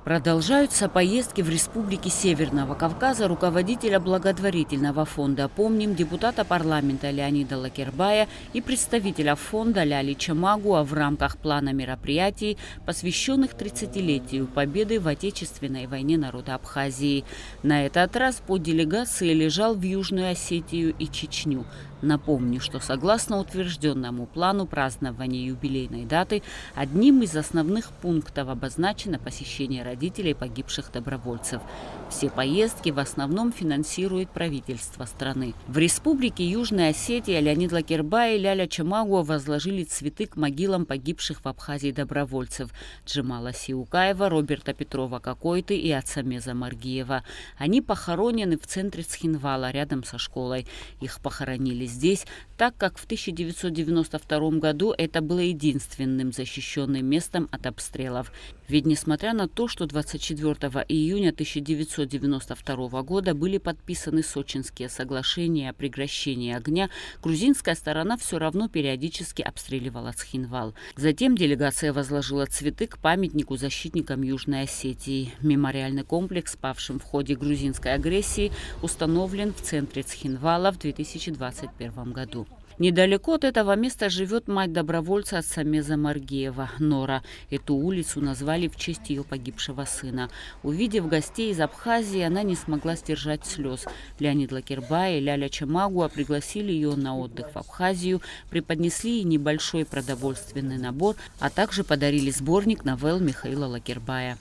Продолжаются поездки в республики Северного Кавказа руководителя благотворительного фонда «Помним», депутата парламента Леонида Лакербая и представителя фонда Ляли Чамагуа в рамках плана мероприятий, посвященных 30-летию победы в Отечественной войне народа Абхазии. На этот раз по делегации лежал в Южную Осетию и Чечню. Напомню, что согласно утвержденному плану празднования юбилейной даты, одним из основных пунктов обозначено посещение родителей погибших добровольцев. Все поездки в основном финансирует правительство страны. В республике Южная Осетия Леонид Лакербай и Ляля Чамагуа возложили цветы к могилам погибших в Абхазии добровольцев Джемала Сиукаева, Роберта Петрова-Кокойты и Ацамеза Маргиева. Они похоронены в центре Цхинвала, рядом со школой. Их похоронили здесь, так как в 1992 году это было единственным защищенным местом от обстрелов. Ведь несмотря на то, что 24 июня 1992 года были подписаны Сочинские соглашения о прекращении огня, грузинская сторона все равно периодически обстреливала Цхинвал. Затем делегация возложила цветы к памятнику защитникам Южной Осетии. Мемориальный комплекс павшим в ходе грузинской агрессии установлен в центре Цхинвала в 2021 году. Недалеко от этого места живет мать добровольца Ацамеза Маргиева, Нора. Эту улицу назвали в честь ее погибшего сына. Увидев гостей из Абхазии, она не смогла сдержать слез. Леонид Лакербай и Ляля Чамагуа пригласили ее на отдых в Абхазию, преподнесли ей небольшой продовольственный набор, а также подарили сборник новелл Михаила Лакербая.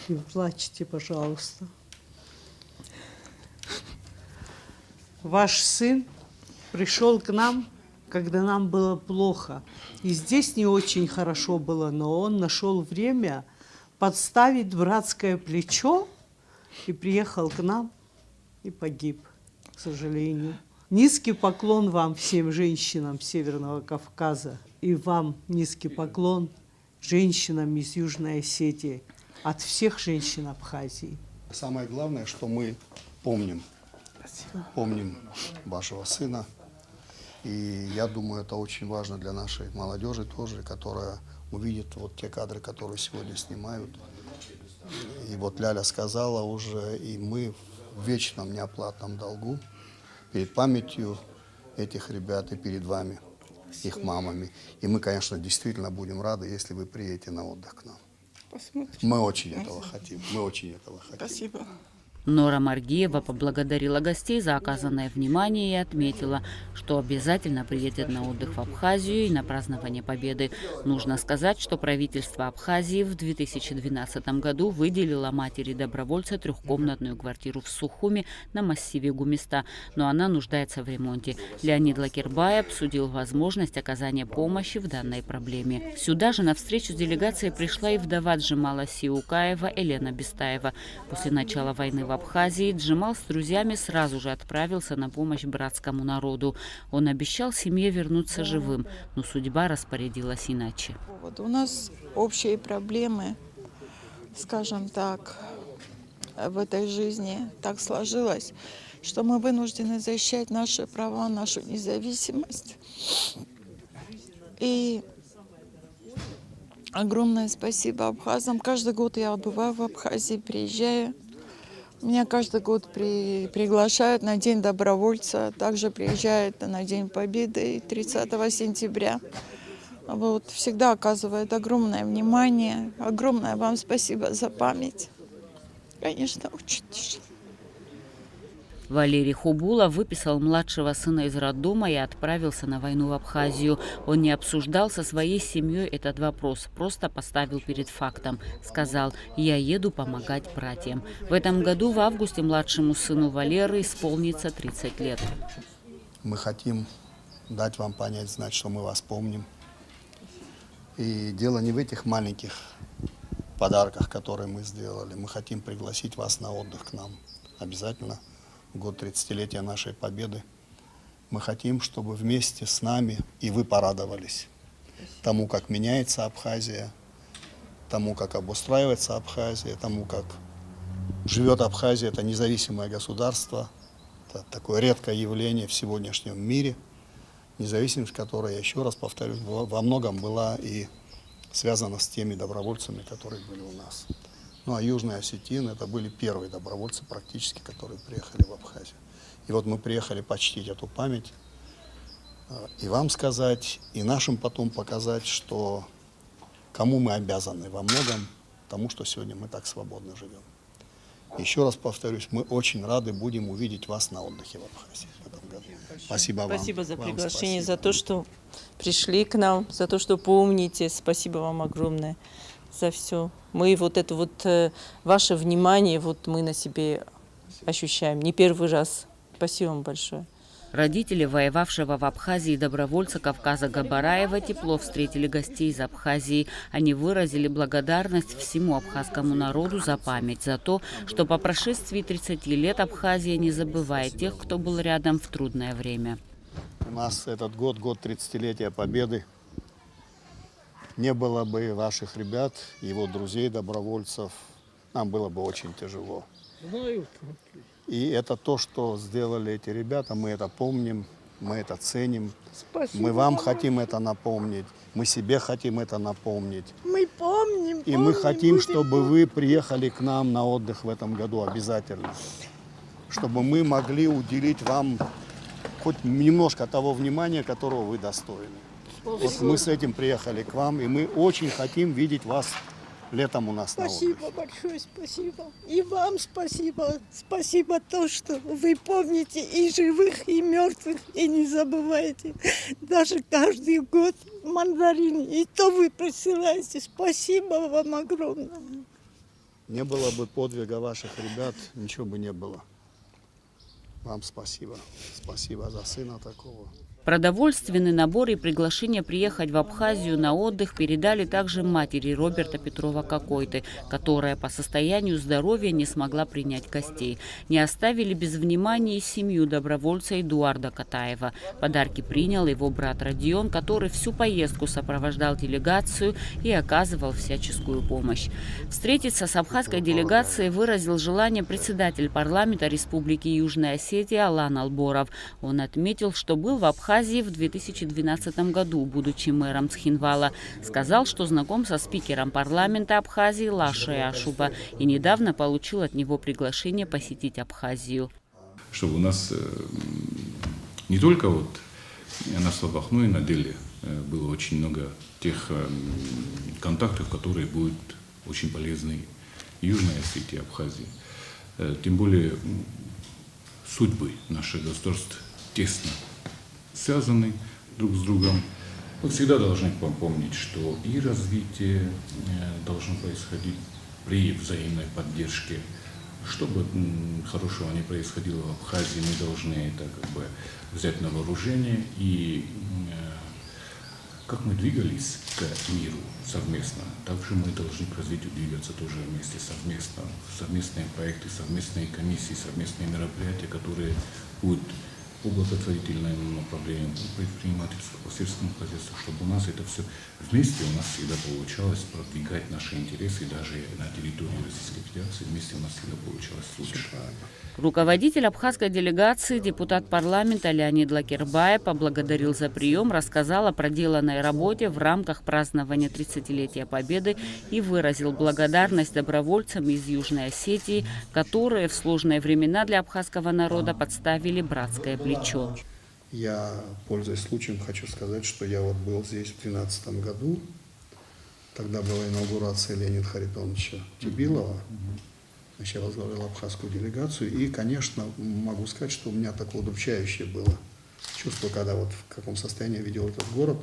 Не плачьте, пожалуйста. Ваш сын пришел к нам, когда нам было плохо. И здесь не очень хорошо было, но он нашел время подставить братское плечо и приехал к нам и погиб, к сожалению. Низкий поклон вам, всем женщинам Северного Кавказа. И вам низкий поклон женщинам из Южной Осетии, от всех женщин Абхазии. Самое главное, что мы помним. Помним вашего сына. И я думаю, это очень важно для нашей молодежи тоже, которая увидит вот те кадры, которые сегодня снимают. И вот Ляля сказала уже, и мы в вечном неоплатном долгу перед памятью этих ребят и перед вами, их мамами. И мы, конечно, действительно будем рады, если вы приедете на отдых к нам. Посмотрим. Мы очень этого хотим. Мы очень этого хотим. Спасибо. Нора Маргиева поблагодарила гостей за оказанное внимание и отметила, что обязательно приедет на отдых в Абхазию и на празднование Победы. Нужно сказать, что правительство Абхазии в 2012 году выделило матери добровольца трехкомнатную квартиру в Сухуми на массиве Гумиста, но она нуждается в ремонте. Леонид Лакербай обсудил возможность оказания помощи в данной проблеме. Сюда же на встречу с делегацией пришла и вдова Джемала Сиукаева Елена Бестаева. После начала войны в Абхазии Джемал с друзьями сразу же отправился на помощь братскому народу. Он обещал семье вернуться живым, но судьба распорядилась иначе. У нас общие проблемы, скажем так, в этой жизни. Так сложилось, что мы вынуждены защищать наши права, нашу независимость. И огромное спасибо абхазам. Каждый год я бываю в Абхазии, приезжаю. Меня каждый год приглашают на День добровольца, также приезжают на День Победы 30 сентября. Вот, всегда оказывают огромное внимание. Огромное вам спасибо за память. Конечно, очень тяжело. Валерий Хубулов выписал младшего сына из роддома и отправился на войну в Абхазию. Он не обсуждал со своей семьей этот вопрос, просто поставил перед фактом. Сказал: «Я еду помогать братьям». В этом году в августе младшему сыну Валеры исполнится 30 лет. Мы хотим дать вам понять, знать, что мы вас помним. И дело не в этих маленьких подарках, которые мы сделали. Мы хотим пригласить вас на отдых к нам. Обязательно. В год 30-летия нашей победы. Мы хотим, чтобы вместе с нами и вы порадовались тому, как меняется Абхазия, тому, как обустраивается Абхазия, тому, как живет Абхазия. Это независимое государство, это такое редкое явление в сегодняшнем мире. Независимость, которая, я еще раз повторюсь, во многом была и связана с теми добровольцами, которые были у нас. Ну а южные осетины это были первые добровольцы практически, которые приехали в Абхазию. И вот мы приехали почтить эту память, и вам сказать, и нашим потом показать, что кому мы обязаны во многом тому, что сегодня мы так свободно живем. Еще раз повторюсь, мы очень рады будем увидеть вас на отдыхе в Абхазии в этом году. Спасибо вам. Спасибо за Вам приглашение, спасибо. за то, что пришли к нам, за то, что помните. Спасибо вам огромное за все. Мы вот это вот ваше внимание, вот мы на себе ощущаем. Не первый раз. Спасибо вам большое. Родители воевавшего в Абхазии добровольца Кавказа Габараева тепло встретили гостей из Абхазии. Они выразили благодарность всему абхазскому народу за память, за то, что по прошествии 30 лет Абхазия не забывает тех, кто был рядом в трудное время. У нас этот год 30-летия Победы. Не было бы ваших ребят, его друзей, добровольцев, нам было бы очень тяжело. И это то, что сделали эти ребята, мы это помним, мы это ценим. Спасибо. Мы вам хотим это напомнить, мы себе хотим это напомнить. Мы помним. И мы хотим, чтобы вы приехали к нам на отдых в этом году обязательно. Чтобы мы могли уделить вам хоть немножко того внимания, которого вы достойны. Вот мы с этим приехали к вам, и мы очень хотим видеть вас летом у нас на отдыхе. Спасибо большое, спасибо. И вам спасибо. Спасибо то, что вы помните и живых, и мертвых, и не забываете. Даже каждый год мандарины. И то вы присылаете. Спасибо вам огромное. Не было бы подвига ваших ребят, ничего бы не было. Вам спасибо. Спасибо за сына такого. Продовольственный набор и приглашение приехать в Абхазию на отдых передали также матери Роберта Петрова Кокойты, которая по состоянию здоровья не смогла принять гостей. Не оставили без внимания и семью добровольца Эдуарда Катаева. Подарки принял его брат Родион, который всю поездку сопровождал делегацию и оказывал всяческую помощь. Встретиться с абхазской делегацией выразил желание председатель парламента Республики Южная Осетия Алан Алборов. Он отметил, что был в Абхазии в 2012 году, будучи мэром Цхинвала. Сказал, что знаком со спикером парламента Абхазии Лашей Ашуба и недавно получил от него приглашение посетить Абхазию. Чтобы у нас не только вот на словах, но и на деле было очень много тех контактов, которые будут очень полезны Южной Осетии и Абхазии. Тем более судьбы наших государств тесно связаны друг с другом. Мы всегда должны помнить, что и развитие должно происходить при взаимной поддержке. Что бы хорошего не происходило в Абхазии, мы должны это взять на вооружение. И как мы двигались к миру совместно, также мы должны к развитию двигаться тоже вместе совместно. Совместные проекты, совместные комиссии, совместные мероприятия, которые будут по благотворительному направлению, по предпринимательству, по сельскому хозяйству, чтобы у нас это все вместе у нас всегда получалось продвигать наши интересы, даже на территории Российской Федерации вместе у нас всегда получалось лучше. Руководитель абхазской делегации, депутат парламента Леонид Лакербай поблагодарил за прием, рассказал о проделанной работе в рамках празднования 30-летия Победы и выразил благодарность добровольцам из Южной Осетии, которые в сложные времена для абхазского народа подставили братское плечо. Я, пользуясь случаем, хочу сказать, что я вот был здесь в 2013 году. Тогда была инаугурация Леонида Харитоновича Тибилова. Я возглавлял абхазскую делегацию. И, конечно, могу сказать, что у меня такое удручающее было чувство, когда вот в каком состоянии видел этот город.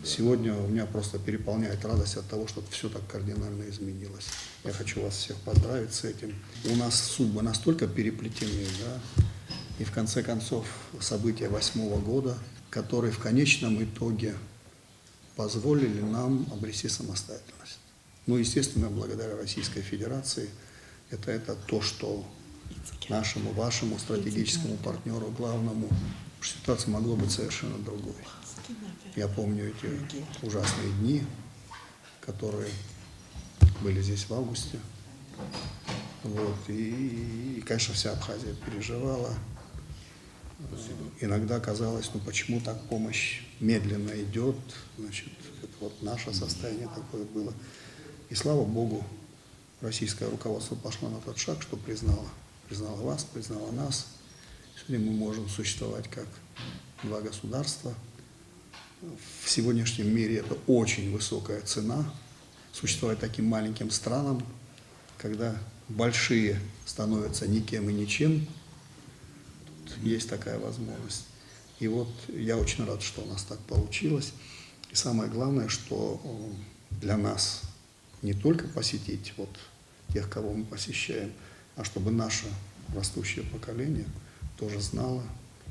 Сегодня у меня просто переполняет радость от того, что все так кардинально изменилось. Я хочу вас всех поздравить с этим. И у нас судьбы настолько переплетены, да. И в конце концов события 2008 года, которые в конечном итоге позволили нам обрести самостоятельность. Ну, естественно, благодаря Российской Федерации. Это то, что нашему, вашему стратегическому партнеру, главному, ситуация могла быть совершенно другой. Я помню эти ужасные дни, которые были здесь в августе. Вот. И, конечно, вся Абхазия переживала. Иногда казалось, ну почему так помощь медленно идет, значит, это вот наше состояние такое было. И слава Богу, российское руководство пошло на тот шаг, что признало вас, признало нас. Сегодня мы можем существовать как два государства. В сегодняшнем мире это очень высокая цена. Существовать таким маленьким странам, когда большие становятся никем и ничем, тут есть такая возможность. И вот я очень рад, что у нас так получилось. И самое главное, что для нас не только посетить вот тех, кого мы посещаем, а чтобы наше растущее поколение тоже знало,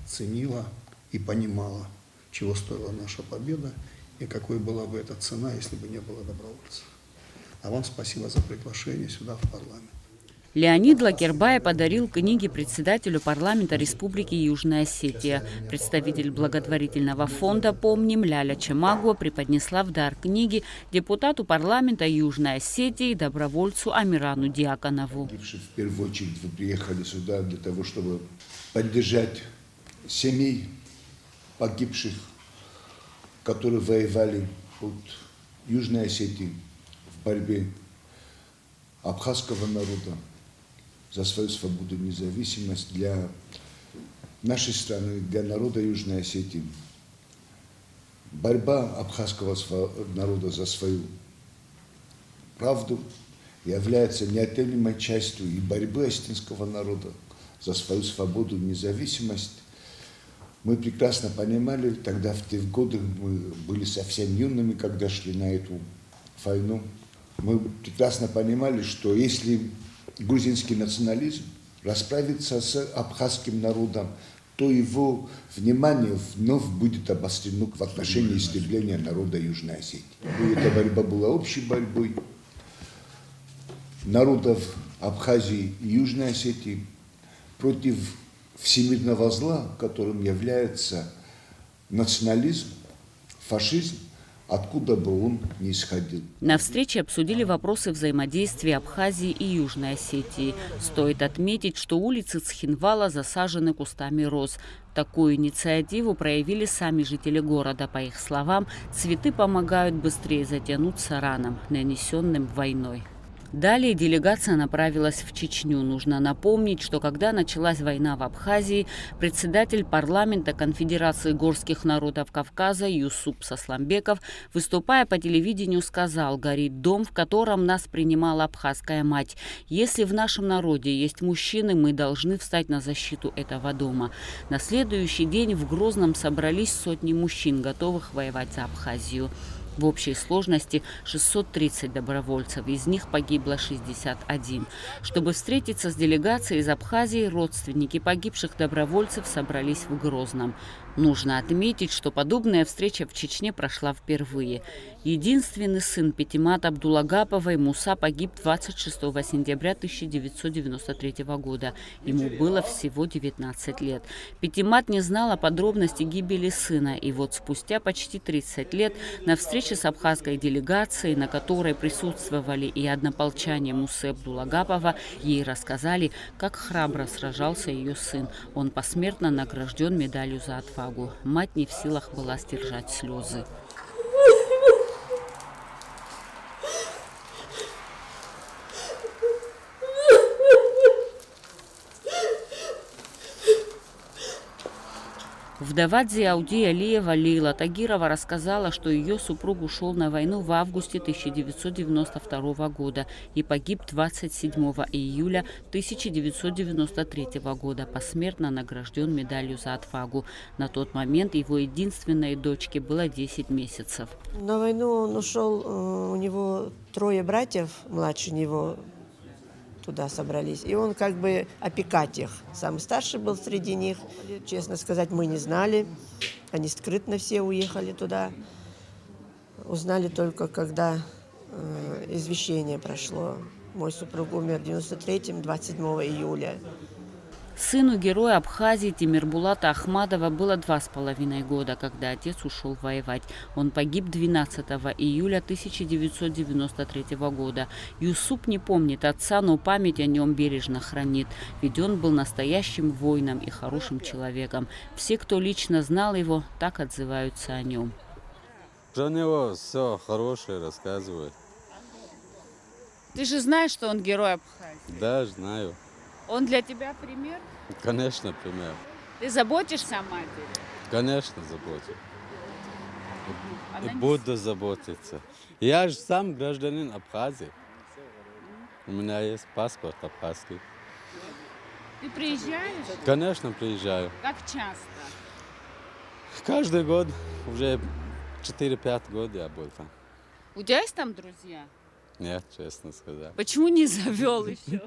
ценило и понимало, чего стоила наша победа и какой была бы эта цена, если бы не было добровольцев. А вам спасибо за приглашение сюда, в парламент. Леонид Лакербай подарил книги председателю парламента Республики Южная Осетия. Представитель благотворительного фонда «Помним» Ляля Чемагуа преподнесла в дар книги депутату парламента Южной Осетии, добровольцу Амирану Диаконову. В первую очередь вы приехали сюда для того, чтобы поддержать семей погибших, которые воевали под Южной Осетией в борьбе абхазского народа за свою свободу и независимость, для нашей страны, для народа Южной Осетии. Борьба абхазского народа за свою правду является неотъемлемой частью и борьбы осетинского народа за свою свободу и независимость. Мы прекрасно понимали, тогда в те годы мы были совсем юными, когда шли на эту войну. Мы прекрасно понимали, что если грузинский национализм расправится с абхазским народом, то его внимание вновь будет обострено в отношении истребления народа Южной Осетии. И эта борьба была общей борьбой народов Абхазии и Южной Осетии против всемирного зла, которым является национализм, фашизм, откуда бы он ни исходил. На встрече обсудили вопросы взаимодействия Абхазии и Южной Осетии. Стоит отметить, что улицы Цхинвала засажены кустами роз. Такую инициативу проявили сами жители города. По их словам, цветы помогают быстрее затянуться ранам, нанесенным войной. Далее делегация направилась в Чечню. Нужно напомнить, что когда началась война в Абхазии, председатель парламента Конфедерации горских народов Кавказа Юсуп Сасламбеков, выступая по телевидению, сказал: «Горит дом, в котором нас принимала абхазская мать. Если в нашем народе есть мужчины, мы должны встать на защиту этого дома». На следующий день в Грозном собрались сотни мужчин, готовых воевать за Абхазию. В общей сложности 630 добровольцев, из них погибло 61. Чтобы встретиться с делегацией из Абхазии, родственники погибших добровольцев собрались в Грозном. Нужно отметить, что подобная встреча в Чечне прошла впервые. Единственный сын Петимат Абдулагаповой Муса погиб 26 сентября 1993 года. Ему было всего 19 лет. Петимат не знала подробностей гибели сына. И вот спустя почти 30 лет на встрече с абхазской делегацией, на которой присутствовали и однополчане Мусы Абдулагапова, ей рассказали, как храбро сражался ее сын. Он посмертно награжден медалью за отвагу. Мать не в силах была сдержать слезы. Вдова Дзиауди Алиева Лейла Тагирова рассказала, что ее супруг ушел на войну в августе 1992 года и погиб 27 июля 1993 года, посмертно награжден медалью за отвагу. На тот момент его единственной дочке было 10 месяцев. На войну он ушел, у него 3 братьев младше него туда собрались, и он как бы опекать их. Самый старший был среди них. Честно сказать, мы не знали. Они скрытно все уехали туда. Узнали только, когда извещение прошло. Мой супруг умер в 93-м, 27 июля. Сыну героя Абхазии Тимирбулата Ахмадова было 2,5 года, когда отец ушел воевать. Он погиб 12 июля 1993 года. Юсуп не помнит отца, но память о нем бережно хранит. Ведь он был настоящим воином и хорошим человеком. Все, кто лично знал его, так отзываются о нем. Про него все хорошее рассказывают. Ты же знаешь, что он герой Абхазии? Да, знаю. Он для тебя пример? Конечно, пример. Ты заботишься о матери? Конечно, заботюсь. Она И не буду заботиться. Я же сам гражданин Абхазии. У меня есть паспорт абхазский. Ты приезжаешь? Конечно, приезжаю. Как часто? Каждый год, уже 4-5 год я был там. У тебя есть там друзья? Нет, честно сказать. Почему не завел еще?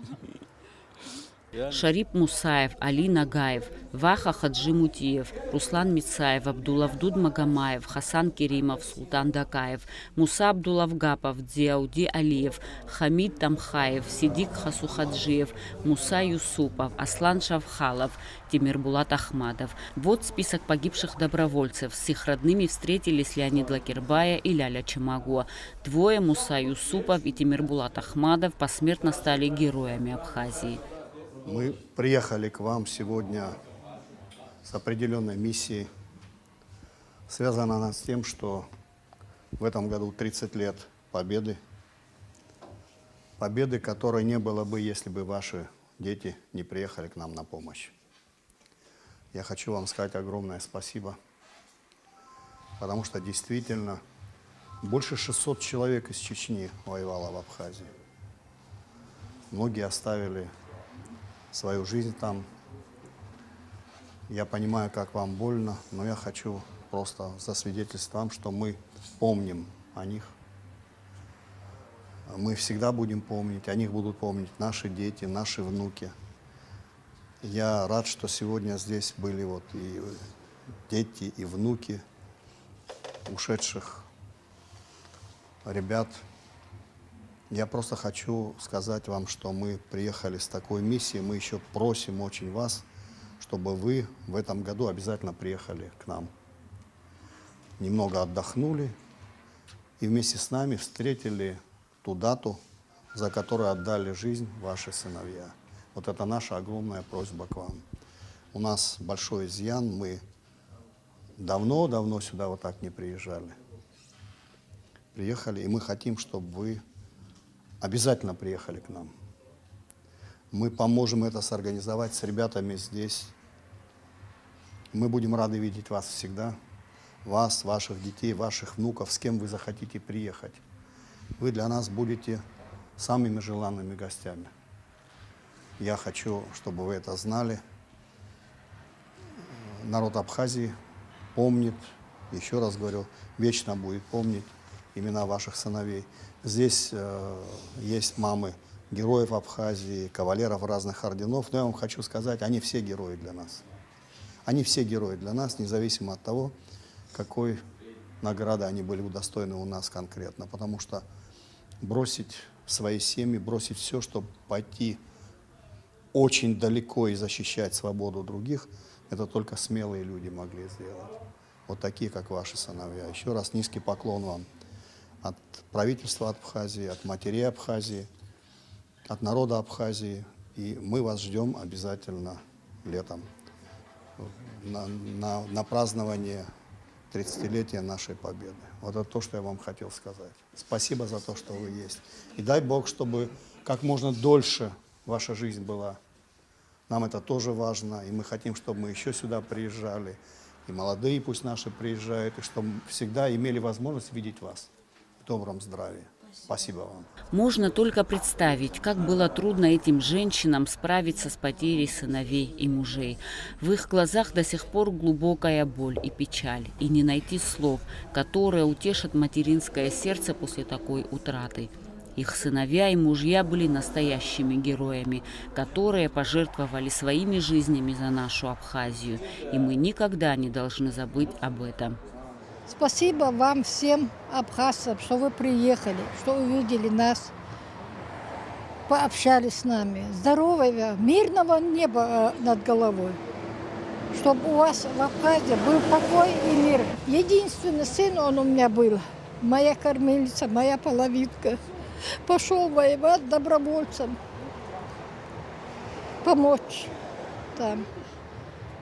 Я Шарип Мусаев, Али Нагаев, Ваха Хаджи Мутиев, Руслан Мицаев, Абдулавдуд Магомаев, Хасан Керимов, Султан Дакаев, Муса Абдулавгапов, Дзиауди Алиев, Хамид Тамхаев, Сидик Хасухаджиев, Муса Юсупов, Аслан Шавхалов, Тимирбулат Ахмадов. Вот список погибших добровольцев. С их родными встретились Леонид Лакербая и Ляля Чамагуа. Двое, Муса Юсупов и Тимирбулат Ахмадов, посмертно стали героями Абхазии. Мы приехали к вам сегодня с определенной миссией. Связана она с тем, что в этом году 30 лет Победы. Победы, которой не было бы, если бы ваши дети не приехали к нам на помощь. Я хочу вам сказать огромное спасибо, потому что действительно больше 600 человек из Чечни воевало в Абхазии. Многие оставили свою жизнь там. Я понимаю, как вам больно, но я хочу просто засвидетельствовать вам, что мы помним о них. Мы всегда будем помнить, о них будут помнить наши дети, наши внуки. Я рад, что сегодня здесь были вот и дети, и внуки ушедших ребят. Я просто хочу сказать вам, что мы приехали с такой миссией. Мы еще просим очень вас, чтобы вы в этом году обязательно приехали к нам. Немного отдохнули и вместе с нами встретили ту дату, за которую отдали жизнь ваши сыновья. Вот это наша огромная просьба к вам. У нас большой изъян, мы давно-давно сюда вот так не приезжали. Приехали, и мы хотим, чтобы вы обязательно приехали к нам. Мы поможем это сорганизовать с ребятами здесь. Мы будем рады видеть вас всегда. Вас, ваших детей, ваших внуков, с кем вы захотите приехать. Вы для нас будете самыми желанными гостями. Я хочу, чтобы вы это знали. Народ Абхазии помнит, еще раз говорю, вечно будет помнить имена ваших сыновей. Здесь есть мамы героев Абхазии, кавалеров разных орденов. Но я вам хочу сказать, они все герои для нас. Они все герои для нас, независимо от того, какой награды они были удостоены у нас конкретно. Потому что бросить свои семьи, бросить все, чтобы пойти очень далеко и защищать свободу других, это только смелые люди могли сделать. Вот такие, как ваши сыновья. Еще раз низкий поклон вам от правительства Абхазии, от матерей Абхазии, от народа Абхазии. И мы вас ждем обязательно летом на празднование 30-летия нашей победы. Вот это то, что я вам хотел сказать. Спасибо за то, что вы есть. И дай Бог, чтобы как можно дольше ваша жизнь была. Нам это тоже важно, и мы хотим, чтобы мы еще сюда приезжали. И молодые пусть наши приезжают, и чтобы всегда имели возможность видеть вас в добром здравии. Спасибо вам. Можно только представить, как было трудно этим женщинам справиться с потерей сыновей и мужей. В их глазах до сих пор глубокая боль и печаль, и не найти слов, которые утешат материнское сердце после такой утраты. Их сыновья и мужья были настоящими героями, которые пожертвовали своими жизнями за нашу Абхазию, и мы никогда не должны забыть об этом. Спасибо вам всем, абхазцам, что вы приехали, что увидели нас, пообщались с нами. Здорового, мирного неба над головой. Чтобы у вас в Абхазии был покой и мир. Единственный сын он у меня был, моя кормилица, моя половинка. Пошел воевать добровольцем, помочь там.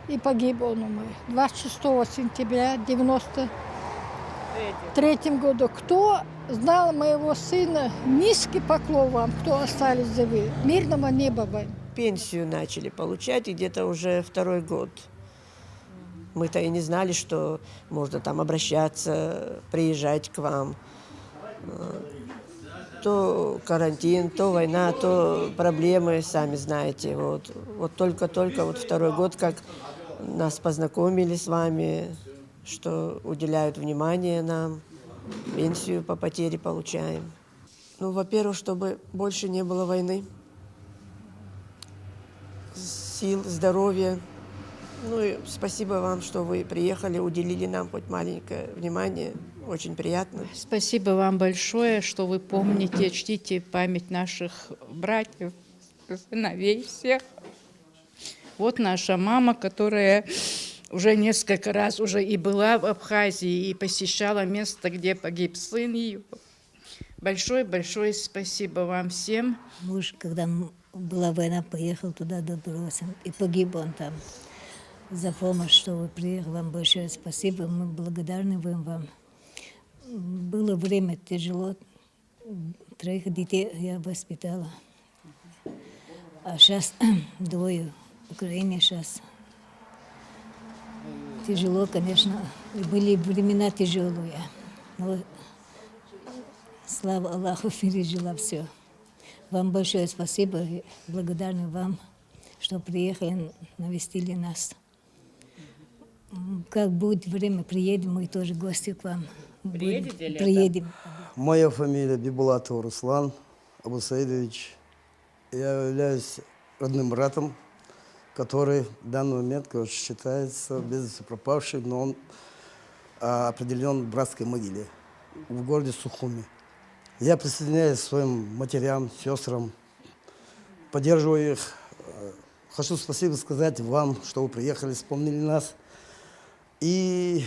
И погиб он у меня 26 сентября 1991 В третьем году. Кто знал моего сына, низкий поклон вам, кто остались живы. Мирного неба вам. Пенсию начали получать, и где-то уже второй год. Мы-то и не знали, что можно там обращаться, приезжать к вам. То карантин, то война, то проблемы, сами знаете. Вот только-только вот второй год, как нас познакомили с вами, что уделяют внимание нам, пенсию по потере получаем. Ну, во-первых, чтобы больше не было войны, сил, здоровья. Ну и спасибо вам, что вы приехали, уделили нам хоть маленькое внимание. Очень приятно. Спасибо вам большое, что вы помните, чтите память наших братьев, сыновей всех. Вот наша мама, которая уже несколько раз уже и была в Абхазии, и посещала место, где погиб сын ее. Большое-большое спасибо вам всем. Муж, когда была война, поехал туда, добрался, и погиб он там. За помощь, что вы приехали, вам большое спасибо, мы благодарны вам. Было время тяжело, 3 детей я воспитала, а сейчас 2 в Украине сейчас. Тяжело, конечно, были времена тяжелые, но слава Аллаху, пережила все. Вам большое спасибо, и благодарны вам, что приехали, навестили нас. Как будет время, приедем, мы тоже гости к вам. Приедете ли? Приедем. Моя фамилия Бибулатов Руслан Абусаидович. Я являюсь родным братом, который в данный момент, конечно, считается без вести пропавшим, но он определен в братской могиле в городе Сухуми. Я присоединяюсь к своим матерям, сестрам, поддерживаю их. Хочу спасибо сказать вам, что вы приехали, вспомнили нас. И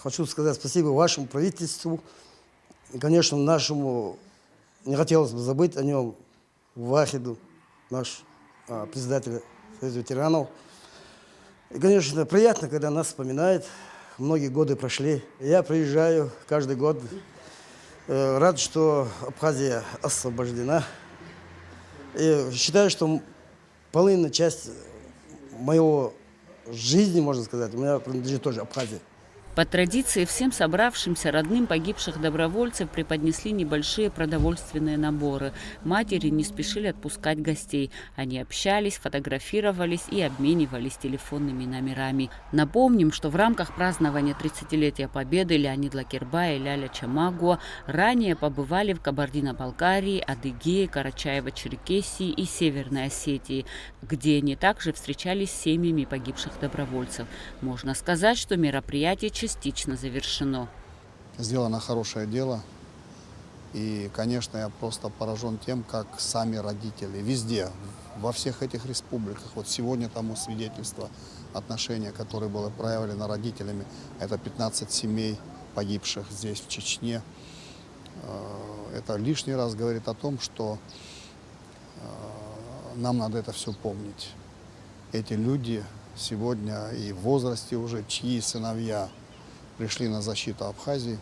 хочу сказать спасибо вашему правительству. И, конечно, нашему, не хотелось бы забыть о нем, Вахиду, наш председатель Союза ветеранов. И, конечно, приятно, когда нас вспоминают. Многие годы прошли. Я приезжаю каждый год. Рад, что Абхазия освобождена. И считаю, что половина часть моего жизни, можно сказать, у меня принадлежит тоже Абхазии. По традиции всем собравшимся родным погибших добровольцев преподнесли небольшие продовольственные наборы. Матери не спешили отпускать гостей. Они общались, фотографировались и обменивались телефонными номерами. Напомним, что в рамках празднования 30-летия Победы Леонид Лакербай и Ляля Чамагуа ранее побывали в Кабардино-Балкарии, Адыгее, Карачаево-Черкесии и Северной Осетии, где они также встречались с семьями погибших добровольцев. Можно сказать, что мероприятие частично завершено. Сделано хорошее дело. И, конечно, я просто поражен тем, как сами родители везде, во всех этих республиках, вот сегодня тому свидетельство отношения, которое было проявлено родителями, это 15 семей погибших здесь, в Чечне. Это лишний раз говорит о том, что нам надо это все помнить. Эти люди сегодня и в возрасте уже, чьи сыновья пришли на защиту Абхазии,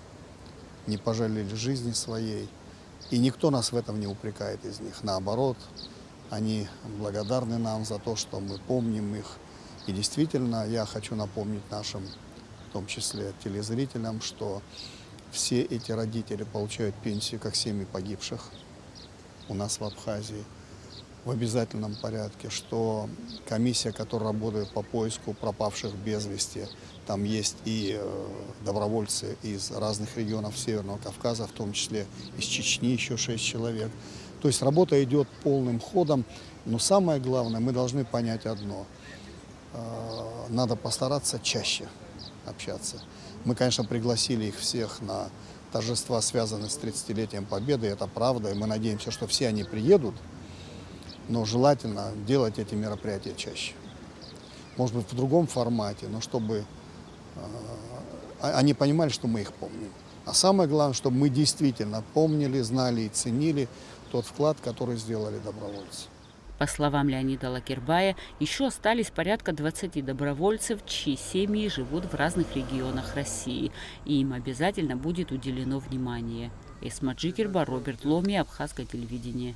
не пожалели жизни своей. И никто нас в этом не упрекает из них. Наоборот, они благодарны нам за то, что мы помним их. И действительно, я хочу напомнить нашим, в том числе телезрителям, что все эти родители получают пенсию, как семьи погибших у нас в Абхазии, в обязательном порядке, что комиссия, которая работает по поиску пропавших без вести, там есть и добровольцы из разных регионов Северного Кавказа, в том числе из Чечни еще 6 человек. То есть работа идет полным ходом, но самое главное, мы должны понять одно. Надо постараться чаще общаться. Мы, конечно, пригласили их всех на торжества, связанные с 30-летием Победы, это правда, и мы надеемся, что все они приедут. Но желательно делать эти мероприятия чаще. Может быть, в другом формате, но чтобы они понимали, что мы их помним. А самое главное, чтобы мы действительно помнили, знали и ценили тот вклад, который сделали добровольцы. По словам Леонида Лакербая, еще остались порядка 20 добровольцев, чьи семьи живут в разных регионах России, и им обязательно будет уделено внимание. Эсма Джикерба, Роберт Ломи, Абхазское телевидение.